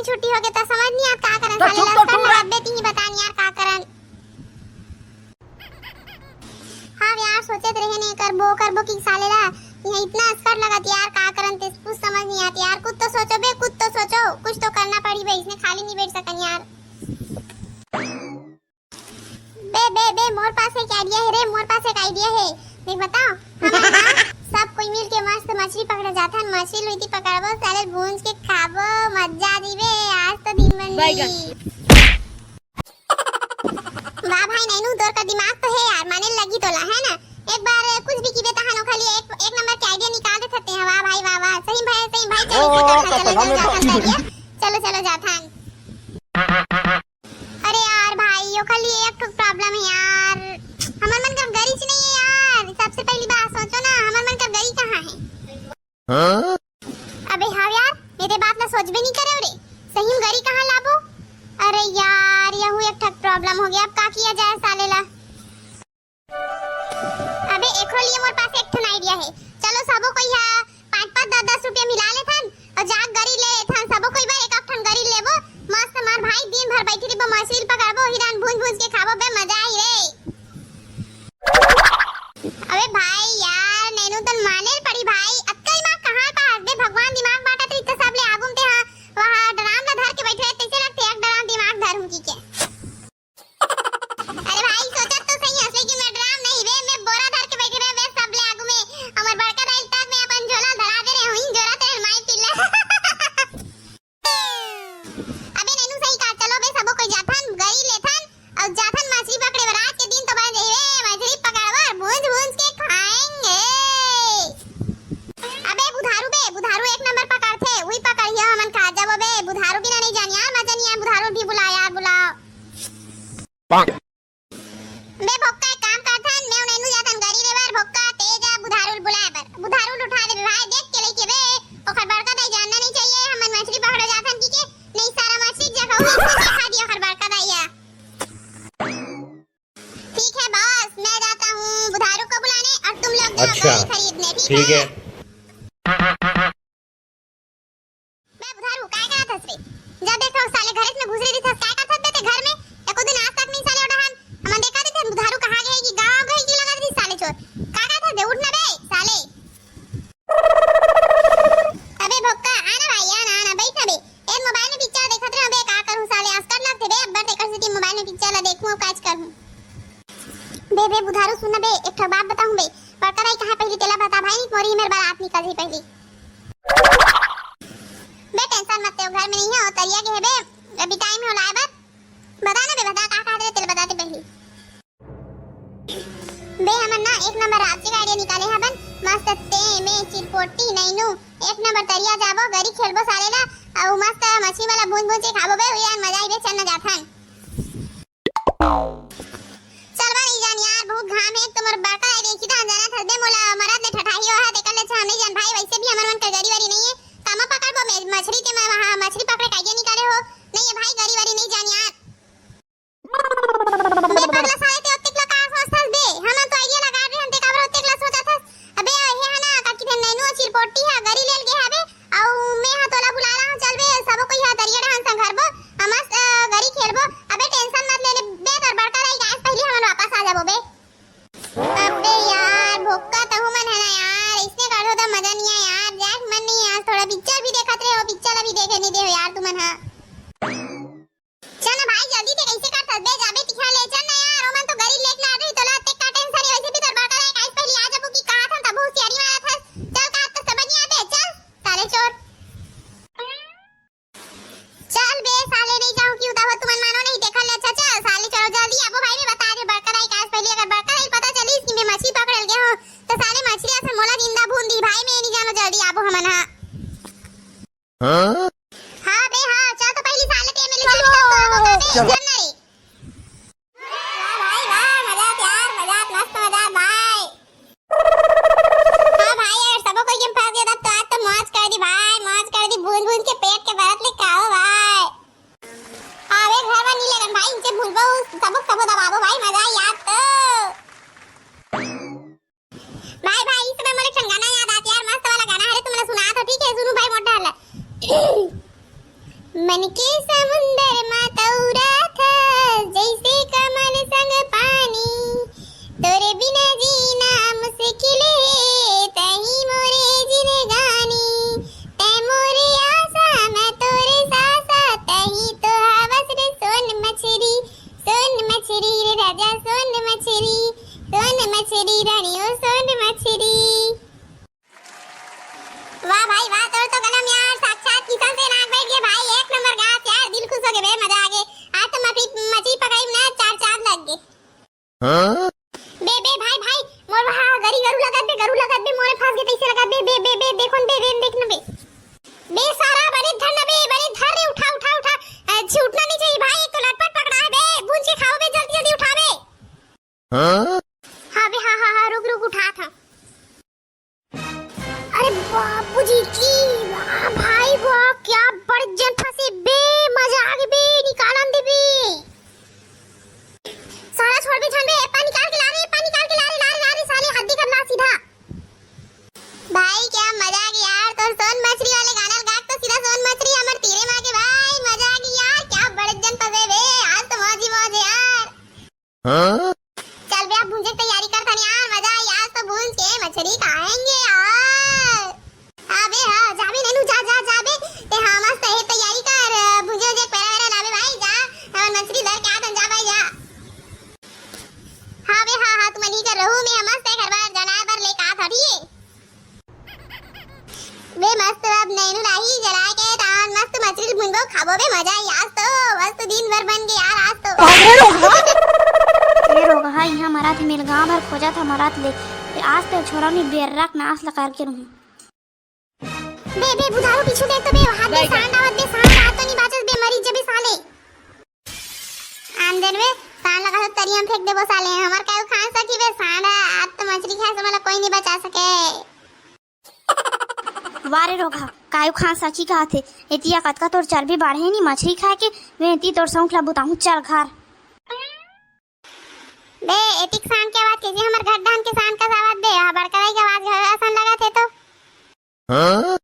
गर्मी छुट्टी हो गई तो समझ नहीं आता का करन साले लस्कर लगा बेटी ही बता नहीं यार का करन। हां यार सोचत रहे ने करबो कि साले ला यहाँ इतना अस्कर लगाती यार का करन ते कुछ समझ नहीं आती यार। कुछ तो सोचो बे, कुछ तो सोचो, कुछ तो करना पड़ी बे, इसने खाली नहीं बैठ सकन यार। बे मोर पास एक आइडिया है रे, मोर पास एक आइडिया है। देख बताओ हमारा सब कोई मिल के मस्त मछली पकड़े जाथन, मछली लुईती पकड़बो साले भूंज के खाबो, मजा दीबे आज तो दिन बनी। वाह भाई नैनू तोर का दिमाग तो है यार, माने लगी तोला है ना। एक बार कुछ भी कीबे तहानो खाली एक नंबर के आइडिया निकाल दे सकते हैं। वाह भाई वाह सही भाई चलो जाथन। अरे यार भाई यो खाली एक प्रॉब्लम है यार, हमर मन का गरीच नहीं है यार। सबसे पहली बात सोचो ना हमर मन का गरी कहां है। अबे हाँ यार मेरे बात ना सोच भी नहीं करे रे, सही में गरी कहां लाबो। अरे यार यहू एक ठक प्रॉब्लम हो गया, अब का किया जाए साले ला। अबे एकरो लिए मोर पास एक ठन आइडिया है। चलो सबो कोई 5-5 10-10 रुपया मिला लेथन और जाग गरी ले लेथन। सबो कोई बार एक ठन गरी लेबो, मस्त मार भाई दिन भर बैठी रहिबो, मछली पकड़बो, हिरन भूंज के खाबो बे, मजा आई रे। अबे भाई यार नैनू तन माने पड़ी भाई, अक्कल मां कहां पास बे, भगवान दिमाग बांटा त सब ले आगुम ते वहां डराम ला धर के बैठे तैसे लगते एक डराम दिमाग धर हूं की के। अरे भाई सोचत तो सही असली कि मैं डराम नहीं रे, मैं बोरा धर के बैठे रे बे सब ले आगु में हमर बड़का दाइल तक मैं अपन झोला धरा दे रे हूं जोरा तेरे माई टिल्ला। अबे नैनू सही का चलो बे सबो कोई जाथन गई लेथन और जाथन मछली पकड़े रात के दिन तो बन रे मछली पकड़वा भूंज के खाएंगे। अबे बुधारू एक नंबर पकड़थे, वही पकड़ियो हमन खा जाबो बे। बुधारू बिना नहीं जानी यार मजा नहीं है, बुधारू भी बुला यार बुलाओ। बे भोक्का एक काम करथन मैं नैनू जाथन गरी रे बार भोक्का तेजा बुधारू बुलाए बर, बुधारू उठा दे भाई देख के लेके बे ओखर बड़का दाई जानना नहीं चाहिए हमन मछली पकड़े जाथन की के नहीं सारा मछली जगह हुई खा दिया ओखर बड़का दाईया। ठीक है बॉस मैं जाता हूं बुधारू को बुलाने और तुम लोग जाओ गरी खरीदने। ठीक है मैं बुधारू काय करत हस रे, जब देखो साले घर में घुस रही थस काय करत बे ते घर में एको दिन आज तक नहीं साले उड़ान हमन देखा थे बुधारू कहां गए कि गांव गए की लगा दी साले चोर का करत बे उठना बे साले। अबे भोक्का आना भाई आना बैठ बे ए मोबाइल में पिक्चर देखत रह बे का करूं साले अस्कर लगते बे अब टेकर सिटी मोबाइल में पिक्चर ला देखूं काज करूं। बे बुधारू सुन बे एक ठो बात बताऊं बे, बड़का दाई कहां पहली तेला बता भाई मोरी मेरे बात निकल ही पहली बे टेंशन मत ले घर में नहीं है और तरिया के है बे अभी टाइम हो लाए बता ना बे बता का का दे तेल बताते पहली बे हमन ना एक नंबर रात के आइडिया निकाले हबन मस्त ते में चिरपोटी नैनू एक नंबर तरिया जाबो गरी खेलबो साले ला और मस्त मछली वाला भूंज के खाबो बे यार मजा आई बे चल ना जाथन। चल बा नहीं जान यार बहुत घाम है तुमर बड़का आई देखी था जाना था बे मोला मरद ने ठठाई हो है देखल ले हम नहीं जान भाई वैसे भी हमर मन का गरी वारी नहीं है कामा पकड़बो मैं मछली के मैं वहां मछली पकड़े काइए निकाले हो नहीं है भाई गरी वारी नहीं जान यार। बे पगला साले ते ओत्ते का सोचथस बे हम तो आइडिया लगा रहे हम ते काबर ओत्ते का सोचथस। अबे हे है ना का कि नैनू चिरपोटी है गरी लेल के हबे और मैं हा तोला बुला रहा हूं चल बे सब कोई हा दरिया रहन संग घरबो हमस गरी खेलबो। अबे टेंशन मत ले बे तोर बड़का रही गैस पहले हम वापस आ जाबो बे। अबे यार भोक्का तो मन है ना यार इसने कर दो मजा नहीं है यार देख मन नहीं यार थोड़ा पिक्चर भी देखत रहे हो पिक्चर अभी देखे नहीं दे हो यार तुमन हां चल ना भाई जल्दी ते कैसे करत बे जाबे तिखा ले चल ना यार ओमन तो गरी लेट ना रही तोला ते का टेंशन है वैसे भी तोर बड़का रही गैस पहले आ जाबो की कहा था तब होशियारी मारा था चल का तो समझ नहीं आते चल साले चोर चल बे साले नहीं जाऊं क्यों तो तुमन मानो नहीं देखा ले अच्छा चल साले चलो जल्दी आबो भाई मैं बता दे बड़का रही गैस पहले अगर बड़का रही पता चली कि मैं मछली पकड़ गया हूं तो साले मछली ऐसे मोला जिंदा भून दी भाई मैं नहीं जानो जल्दी आबो हमन हां बे हां चल तो पहली साले ते में ले चल तो आबो बे चल नहीं मन के समुंदर में तौरा था जैसे कमल संग पानी, तोरे बिना जीना मुश्किल है तही मोरे जिंदगानी, तै मोरे आशा मैं तोरे सासा तही तो हवस रे सोन मछली रे राजा सोन मछली रानी ओ सोन मछली। वाह भाई वाह, तो कलम यार साक्षात किसान से नाक बैठ गए भाई, एक नंबर गात यार, दिल खुश हो गए बे, मजा आ गए। आज तो मछली पकड़ी ना चार चांद लग गए। हां बे भाई मोर वहां गरू लगत बे मोरे फांस के तैसे लगा बे देखोन बे देखना बे सारा बड़े धर रे, उठा छूटना नहीं चाहिए भाई, एक तो लटपट पकड़ा है बे, भून के खाओ बे, जल्दी उठा बे। हां बे हां रुक उठा था। अरे बापूजी की वाह भाई वाह, क्या बड़जन फंसे बे, मजा आ गई बे, निकालन दे बे, सारा छोड़ बे छन बे, पानी निकाल के ला रे साले, हद्दी कर ला सीधा। भाई क्या मजा आ गई यार, तो सोन मछली वाले गाना गा तो सीधा सोन मछली हमर तीरे मां के भाई, मजा आ गई यार, क्या बड़जन फंसे बे, आज तो मौज है यार। हां चल बे अब भूंजे की तैयारी कर थानी यार, मजा आई आज तो, भूंज के मछली खाएंगे यार। अबे हां जाबे नैनू जा बे, ते हां मस्त है तैयारी कर, भुजे जे पेरा लावे भाई, जा हमर मछली धर के आदन जा भाई जा। हां बे हां तुम नहीं कर रहू, मैं मस्त है घर बार जलाए बर लेके आ थड़ी बे, मस्त अब नैनू राही जला के तान मस्त मछली भुनबो खाबो बे, मजा आई आज तो, मस्त दिन भर बन गए यार आज तो। ये रोग है यहाँ मरा थे, मेरे गांव भर खोजा था मरा ले, आज तो छोरा ने बेर रख नाश लगा के रहूं। बे बुधारो पीछे देख तो बे, हाथ में सांड आवत बे, सांड हाथ तो नहीं बाचस बे, मरी जबे साले आंदर में सांड लगा तो तरियम फेंक देबो साले, हमर काऊ खा सकी बे सांड, आज तो मछली खाए से मला कोई नहीं बचा सके। वारे रोगा कायू खा सची का थे, एतिया कतका तोर चर्बी बाढ़े नहीं मछली खाए के, वेती तोर सौंखला बुताहू चल घर बे। एतिक सांड के आवाज कैसे हमर गड्ढान के सांड का आवाज बे, बड़कराई के आवाज घर आसान लगा थे तो। हां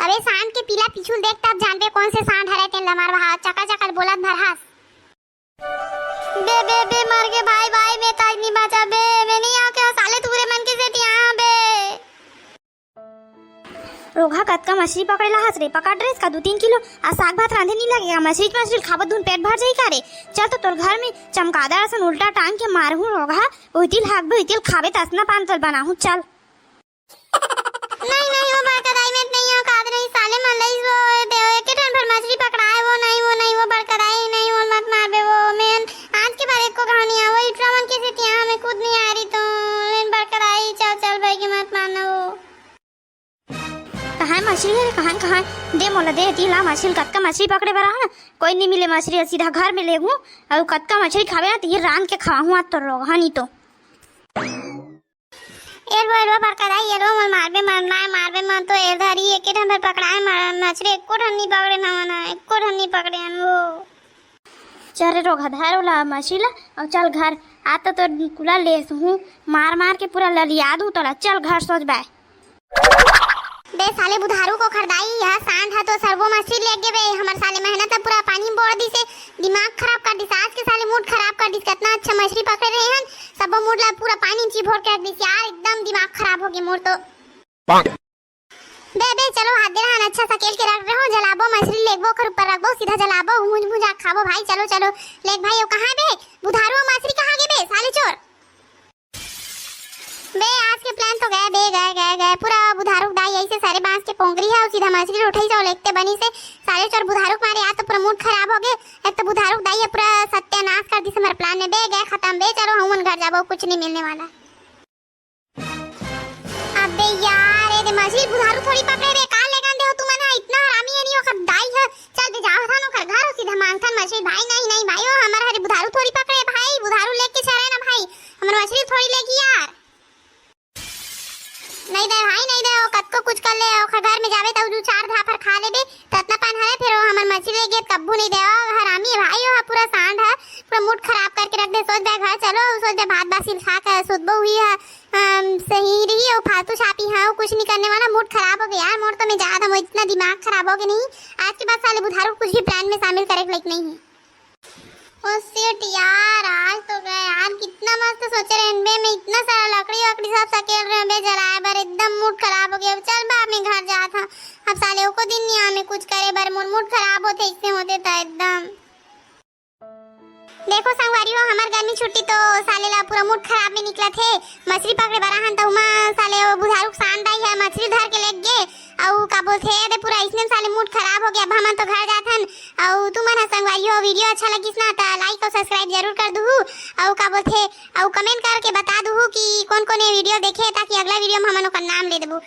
अबे सांड के पीला पिछुल देख तब जानबे कौन से सांड हरे, तेन लमार वहां चका बोलत भरहास बे मर गए भाई मैं ताज नहीं बचा बे, मैं नहीं आके साले तुरे मन के से यहां बे। रोगा कतका मछली पकड़ेला हस रे, पकड़ रे इसका 2-3 किलो, आज साग भात रांधे नहीं लगेगा, मछली खाबत धुन पेट भर जाई का रे। चल तो तोर घर में चमकादड़ असन उल्टा टांग के मारहूं रोगा, ओइतिल हाकबे ओइतिल खाबे तसना पान तल बनाहूं चल। नहीं वो बड़कदाई में नहीं हो काद नहीं साले मलई वो बे, एक टन भर मछली पकड़ाए वो नहीं वो बड़कदाई नहीं, वो मत मार बे, वो मैं आज के बाद एक को कहानी आ, वो इतना मन कैसे तिया हमें खुद नहीं आ रही, तो लेन बड़कदाई चल भाई के मत मारना। वो कहाँ मछली है, कहाँ दे मोला दे तीला मछली, कतका मछली पकड़े बरा ना, कोई नहीं मिले मछली, सीधा घर में ले हूँ और कतका मछली खावे ना तो ये रान के खाऊँ आज तो रोगा नहीं तो। एरो बड़कदाई एरो मारबे मन तो एधारी एक ठन भर पकड़ाए मछली, एको ठन नहीं पकड़े ना, एको ठन नहीं पकड़े वो। चल रोगा धर वाला मछली ला और चल घर, आता तो कुला ले हूँ मार के पूरा ललिया दूँ तो चल घर सोच बाय। बे साले बुधारू को खरदाई, यह सांड है तो सर्वो मछली ले गए बे, हमर साले मेहनत पूरा पानी में बोड़ दी से, दिमाग खराब कर दी, आज के साले मूड खराब कर दी, कितना अच्छा मछली पकड़े रहे हैं, सब मूड ला पूरा पानी में चिभोर के रख दी यार, एकदम दिमाग खराब हो गया मोर तो। बे चलो हाथ दे रहा अच्छा सकेल के रख रहे हो, जलाबो मछली लेगबो खर ऊपर रखबो, सीधा जलाबो भुजा खाबो भाई, चलो लेग भाई। वो कहां बे बुधारू मछली कहां गए बे साले चोर बे, आज के प्लान तो गए पूरा बुधारुक दाई ऐसे सारे बांस के पोंगरी है, सीधा मछली उठाई जाओ लेते बनी से, सारे चोर बुधारुक मारे, आज तो पूरा मूड खराब हो गए, एक तो बुधारुक दाई है पूरा सत्यानाश कर दी हमारे प्लान ने बे, गए खत्म बे, चलो हम घर जाबो, कुछ नहीं मिलने वाला। अबे यार ये मछली बुधारू थोड़ी पकड़े बे, काल लेगा दे हो तुम ना, इतना हरामी है नहीं हो खब दाई है, चल बे जाओ थानो घर घर सीधा मांगथन मछली, भाई नहीं भाई ओ हमारा हरी बुधारू थोड़ी पकड़े भाई, बुधारू लेके चले ना भाई, हमारी मछली थोड़ी लेगी यार, नहीं दे भाई नहीं दे, ओ कत को कुछ कर ले, ओ घर में जावे तो दो चार धाफर खा ले बे, ततना पान हरे फिर हमर मछली ले गए कब्बू नहीं दे, हरामी है भाई, ओ पूरा सांड है, पूरा मूड खराब करके रख दे, सोच बे घर चलो, सोच बे भात बासी खा के सुतबो हुई है, सही रही हो फालतू छापी हाँ कुछ नहीं करने वाला मूड खराब हो गया यार मोर तो मैं जा रहा हूँ इतना दिमाग खराब हो गया नहीं आज के बाद साले बुधारू को कुछ भी प्लान में शामिल करे लायक नहीं है। ओ शिट यार आज तो गए यार कितना मस्त सोचे रहे बे मैं इतना सारा लकड़ी वकड़ी सब सकेल रहे बे जलाए बर एकदम मूड खराब हो गया चल बा मैं घर जा था अब साले को दिन नहीं हमें कुछ करे बर मोर मूड खराब होते इससे होते था एकदम। देखो संगवारी हो हमार गर्मी छुट्टी तो साले ला पूरा मूड खराब में निकला थे मछली पकड़े बरा हन तो उमा साले बुधारू शान दाई है मछली धर के लेग गए औ का बोलथे अरे पूरा इसने साले मूड खराब हो गया अब हम तो घर जाथन औ तुमन संगवारी हो वीडियो अच्छा लगिस ना तो लाइक और सब्सक्राइब जरूर कर दूहू औ का बोलथे औ कमेंट करके बता दूहू कि कौन-कौन ये वीडियो देखे ताकि अगला वीडियो में हमन ओकर नाम ले देबू।